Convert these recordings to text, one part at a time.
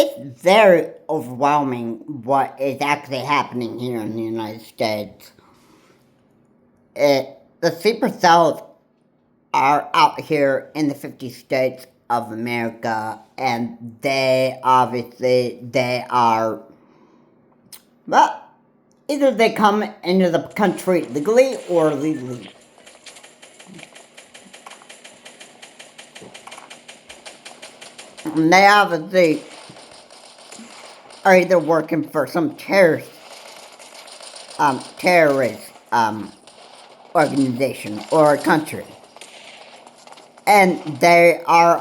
It's very overwhelming what is actually happening here in the United States. The sleeper cells are out here in the 50 states of America, and they are, well, either they come into the country legally or illegally. And they obviously are either working for some terrorist organization or country. And they are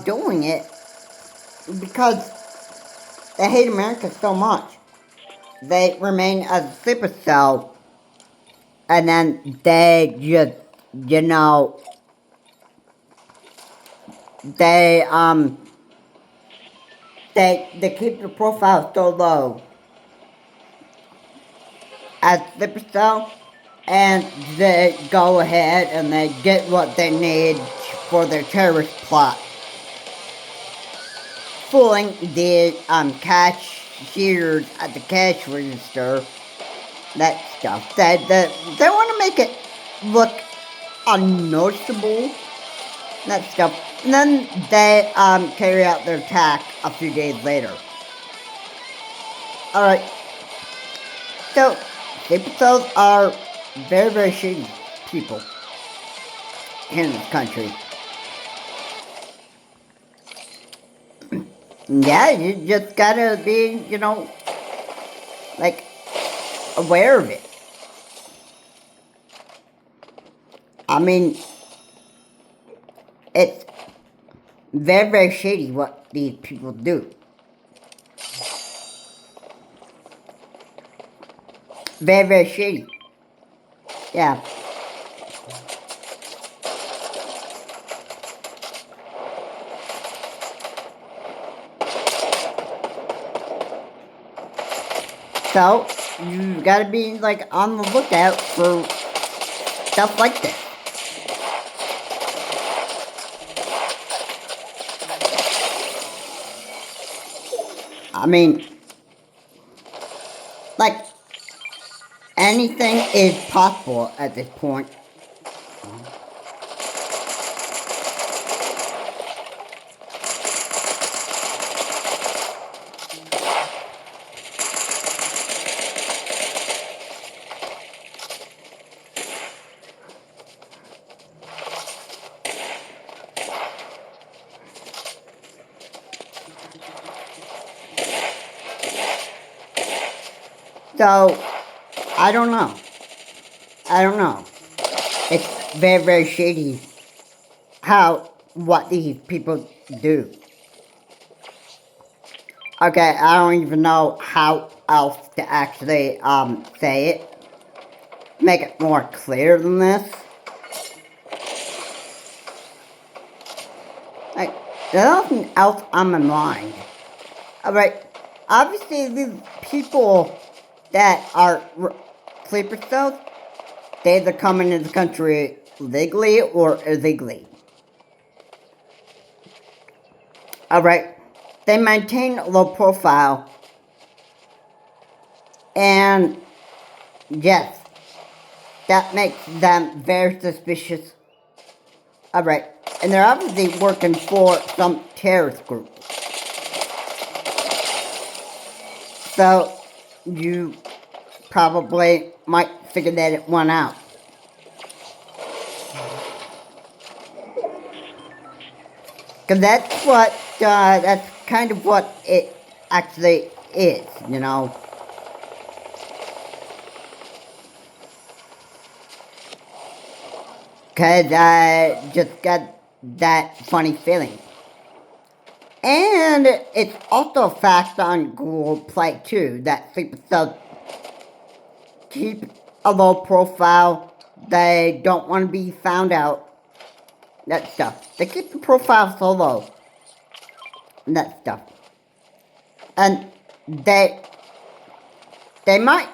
doing it because they hate America so much. They remain as a sleeper cell, and then they just, you know, they keep their profile so low as sleeper cell, and they go ahead and they get what they need for their terrorist plot. Fooling the cashiers at the cash register, that stuff. They want to make it look unnoticeable, that stuff. And then they carry out their attack a few days later. Alright, so sleeper cells are very, very shady people here in this country. Yeah, you just gotta be, like, aware of it. I mean, it's very, very shady what these people do. Very, very shady. Yeah. So, you gotta be, like, on the lookout for stuff like this. I mean, like, anything is possible at this point. So, I don't know. It's very, very shady what these people do. Okay, I don't even know how else to actually, say it. Make it more clear than this. Like, there's nothing else on my mind. Alright, obviously these people that are sleeper cells, they either come into the country legally or illegally. Alright, they maintain a low profile, and yes, that makes them very suspicious. Alright, and they're obviously working for some terrorist group. So, you probably might figure that one out. Because that's kind of what it actually is, you know. Because I just got that funny feeling. And it's also a fact on Google Play too, that sleeper cells keep a low profile. They don't want to be found out. That stuff. They keep the profile so low. That stuff. And they might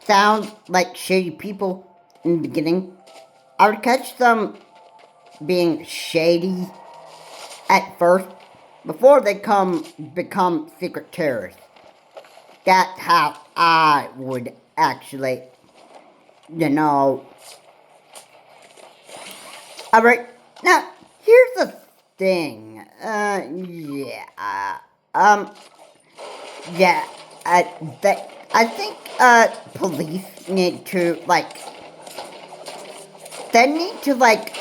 sound like shady people in the beginning. I would catch them being shady at first, before they become secret terrorists. That's how I would actually, you know. Alright, now, here's the thing. Yeah, I think, police need to, like, they need to, like,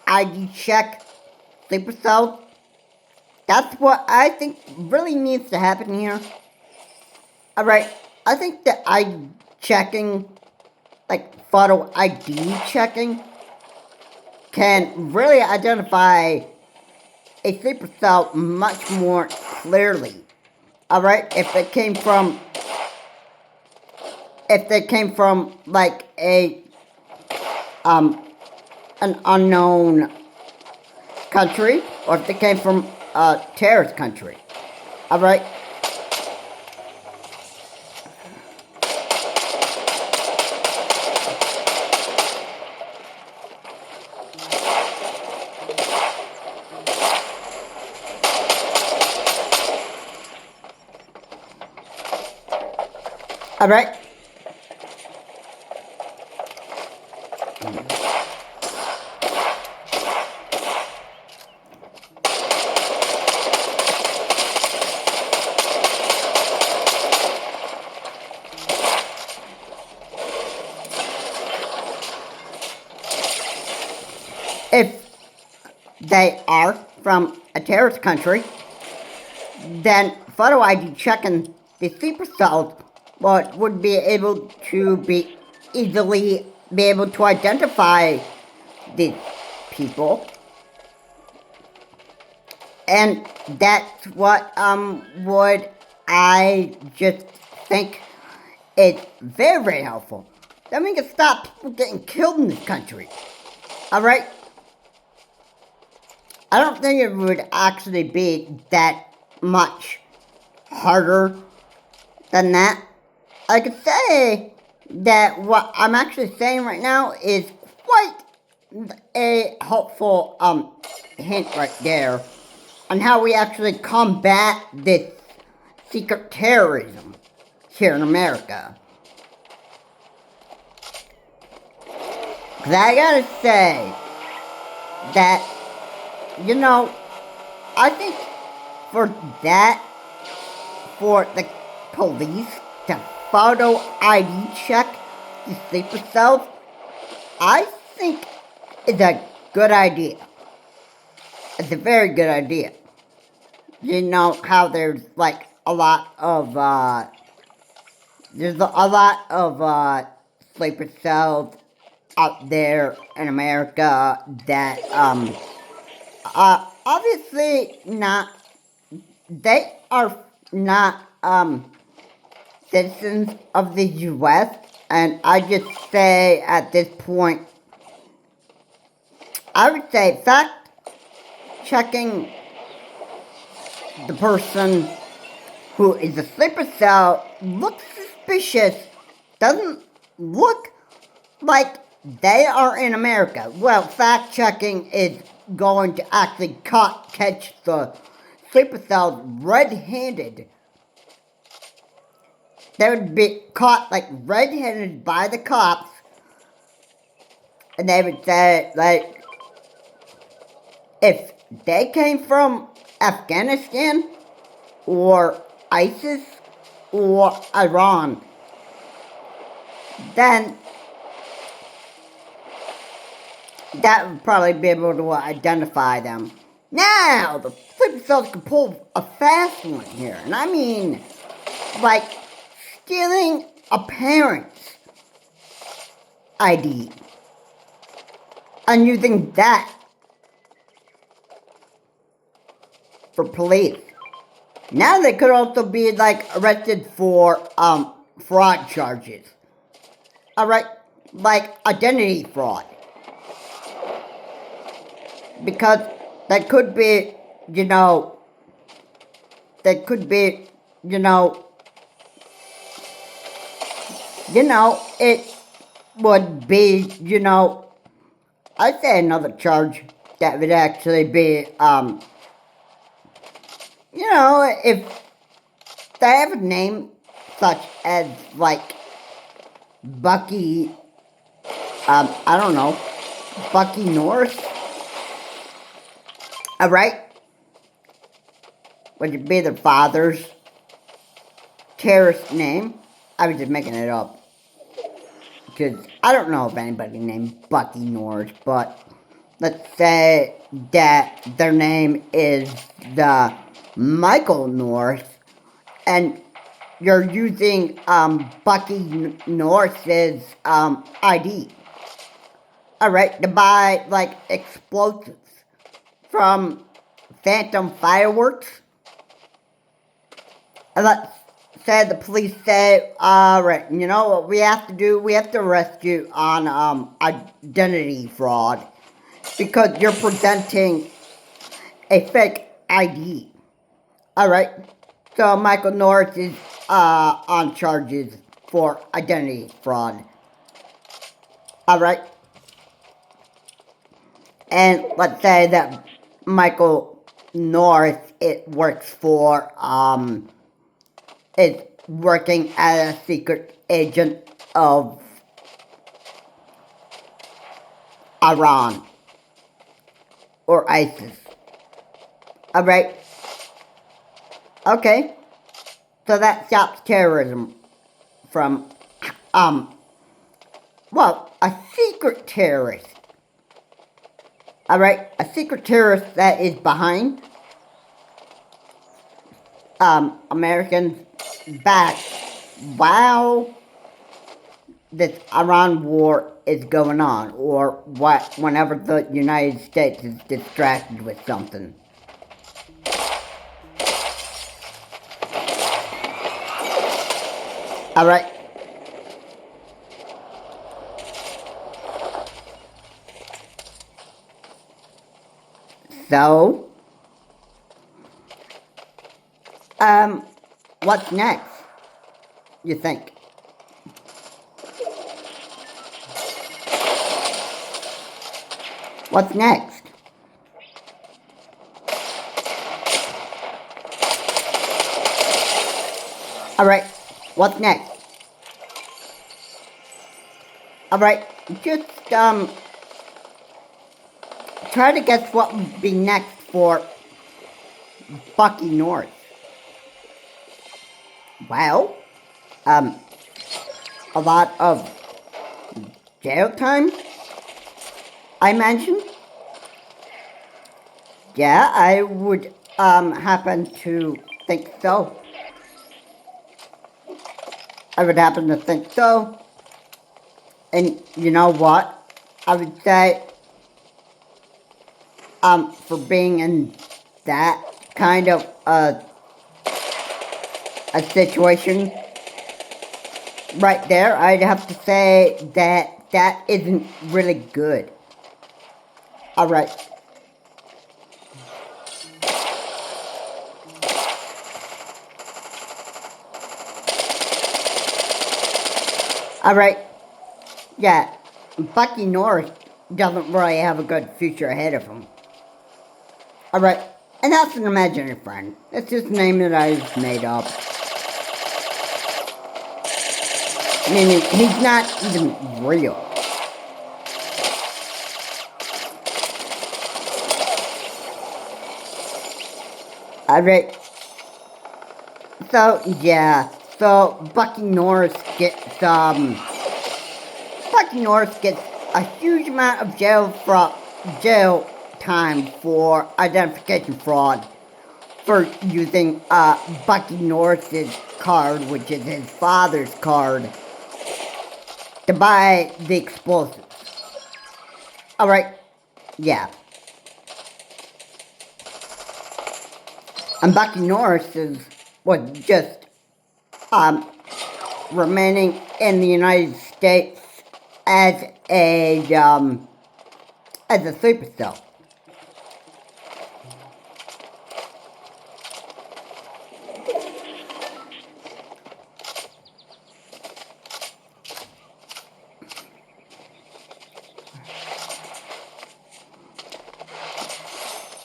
ID check sleeper cells. That's what I think really needs to happen here. Alright, I think that ID checking, like, photo ID checking, can really identify a sleeper cell much more clearly. Alright, if they came from like an unknown country, or if they came from a terrorist country. Alright? Alright? If they are from a terrorist country, then photo ID checking the sleeper cells would be able to easily be able to identify these people. And that's what would I just think is very, very helpful. Then we can stop people getting killed in this country. Alright? I don't think it would actually be that much harder than that. I could say that what I'm actually saying right now is quite a helpful hint right there on how we actually combat this secret terrorism here in America. 'Cause I gotta say that, I think for the police to photo ID check the sleeper cells, I think it's a good idea. It's a very good idea. You know how there's like a lot of sleeper cells out there in America that obviously not, they are not citizens of the US, and I just say at this point, I would say fact checking the person who is a sleeper cell looks suspicious, doesn't look like they are in America. Well, fact checking is going to actually catch the sleeper cells red-handed. They would be caught like red-handed by the cops, and they would say, like, if they came from Afghanistan or ISIS or Iran, then that would probably be able to identify them. Now, the sleeper cells can pull a fast one here, and I mean, like, stealing a parent's ID and using that for police. Now they could also be like arrested for fraud charges. Alright, like identity fraud. Because that could be, it would be, I'd say another charge that would actually be You know, if they have a name such as, like, Bucky, I don't know, Bucky Norris, alright? Would it be their father's terrorist name? I was just making it up. Because I don't know of anybody named Bucky Norris, but let's say that their name is the Michael Norris, and you're using Bucky Norris's ID, alright, to buy, like, explosives from Phantom Fireworks. And let's say the police say, alright, you know what we have to do? We have to arrest you on identity fraud because you're presenting a fake ID. Alright, so Michael Norris is on charges for identity fraud. Alright, and let's say that Michael Norris, it works for, is working as a secret agent of Iran or ISIS. Alright? Okay. So that stops terrorism from, well, a secret terrorist. Alright? A secret terrorist that is behind Americans back while this Iran war is going on, or whenever the United States is distracted with something. Alright. So, what's next, you think? What's next? Alright, what's next? Alright, just, try to guess what would be next for Bucky Norris. Well, a lot of jail time, I mentioned. Yeah, I would, happen to think so. I would happen to think so. And you know what? I would say, for being in that kind of a situation right there, I'd have to say that that isn't really good. Alright. Alright. Yeah, Bucky Norris doesn't really have a good future ahead of him. Alright, and that's an imaginary friend. It's just a name that I just made up. Meaning, he's not even real. Alright. So, yeah. So, Bucky Norris gets a huge amount of jail time for identification fraud for using Bucky Norris's card, which is his father's card, to buy the explosives. Alright, yeah. And Bucky Norris was just remaining in the United States as a supercell.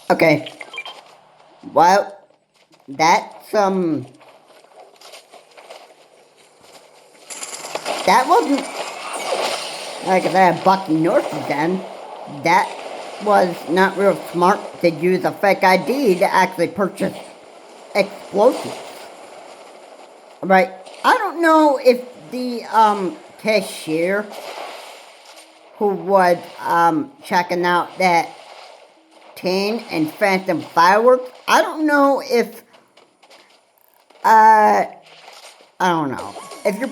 Okay. Well, That's, that wasn't, like I said, Bucky North again. That was not real smart to use a fake ID to actually purchase explosives. Right? I don't know if the, cashier who was, checking out that tin and phantom fireworks, I don't know if, I don't know. If you're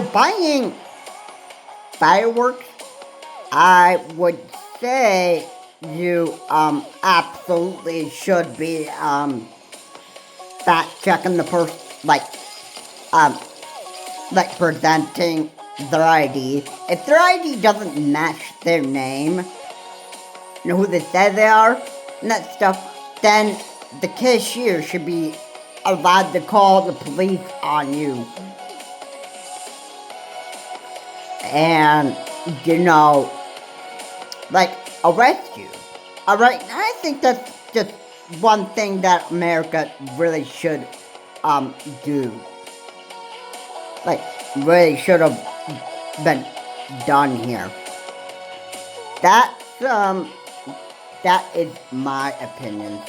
buying fireworks, I would say you, absolutely should be, fact checking the person, um, presenting their ID. If their ID doesn't match their name, you know who they say they are, and that stuff, then the cashier should be allowed to call the police on you. And, you know, arrest you. Alright, I think that's just one thing that America really should, do. Really should have been done here. That's, that is my opinion.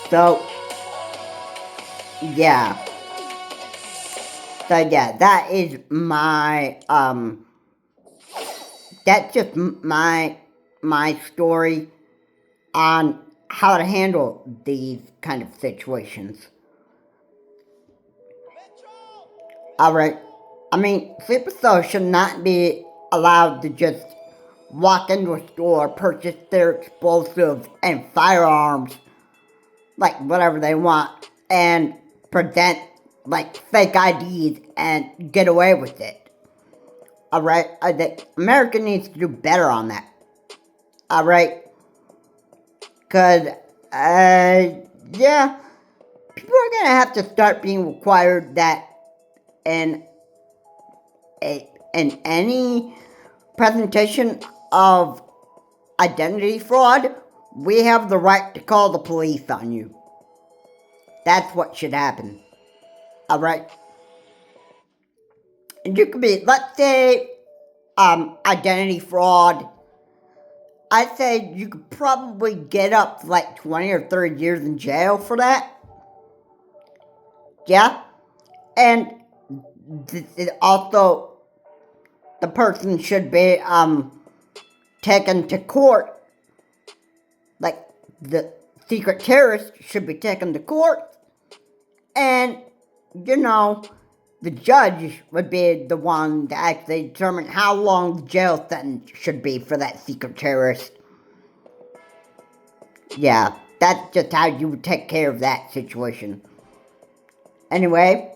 So, yeah. So, yeah, that is my, that's just my story on how to handle these kind of situations. Alright, I mean, sleeper cells should not be allowed to just walk into a store, purchase their explosives and firearms, whatever they want, and present, fake IDs and get away with it. Alright, I think America needs to do better on that. Alright? Because, yeah, people are gonna have to start being required that in any presentation of identity fraud, we have the right to call the police on you. That's what should happen. Alright? And you could be, let's say, identity fraud. I'd say you could probably get up to 20 or 30 years in jail for that. Yeah? And also, the person should be, taken to court. The secret terrorist should be taken to court. And, you know, the judge would be the one to actually determine how long the jail sentence should be for that secret terrorist. Yeah, that's just how you would take care of that situation. Anyway,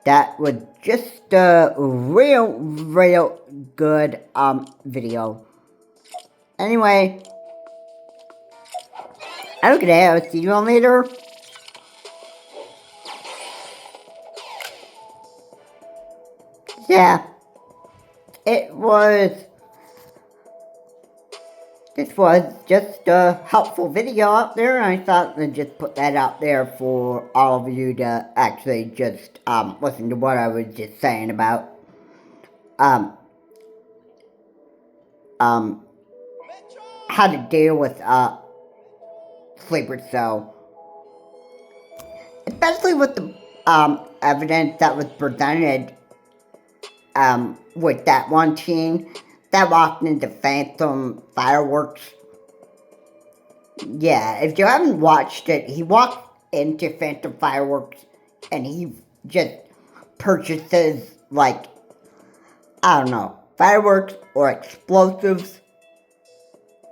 that was just a real good video. Anyway, okay, I'll see you all later. Yeah, this was just a helpful video out there, and I thought I'd just put that out there for all of you to actually just listen to what I was just saying about how to deal with sleeper cell, especially with the evidence that was presented with that one teen that walked into phantom fireworks. Yeah, if you haven't watched it, he walked into phantom fireworks and he just purchases, I don't know, fireworks or explosives.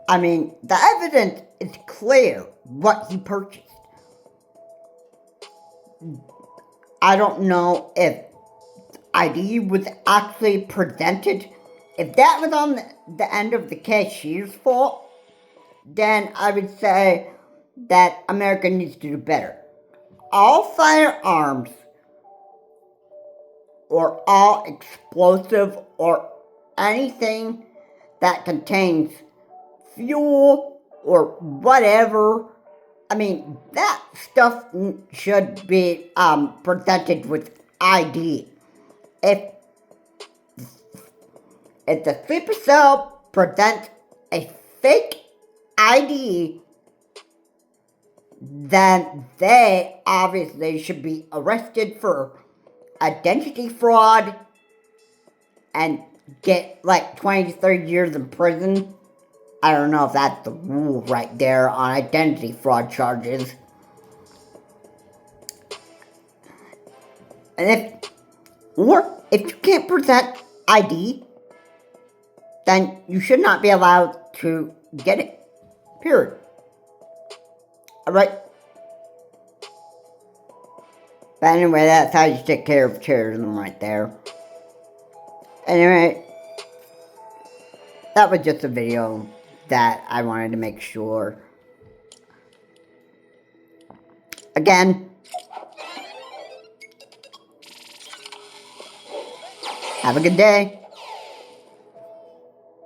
I mean, the evidence is clear what he purchased. I don't know if ID was actually presented. If that was on the end of the cashier's fault, then I would say that America needs to do better. All firearms or all explosive or anything that contains fuel or whatever, I mean, that stuff should be presented with ID. If the sleeper cell presents a fake ID, then they obviously should be arrested for identity fraud and get like 20 to 30 years in prison. I don't know if that's the rule right there on identity fraud charges. And if you can't present ID, then you should not be allowed to get it. Period. Alright? But anyway, that's how you take care of terrorism right there. Anyway, that was just a video that I wanted to make sure. Again, have a good day.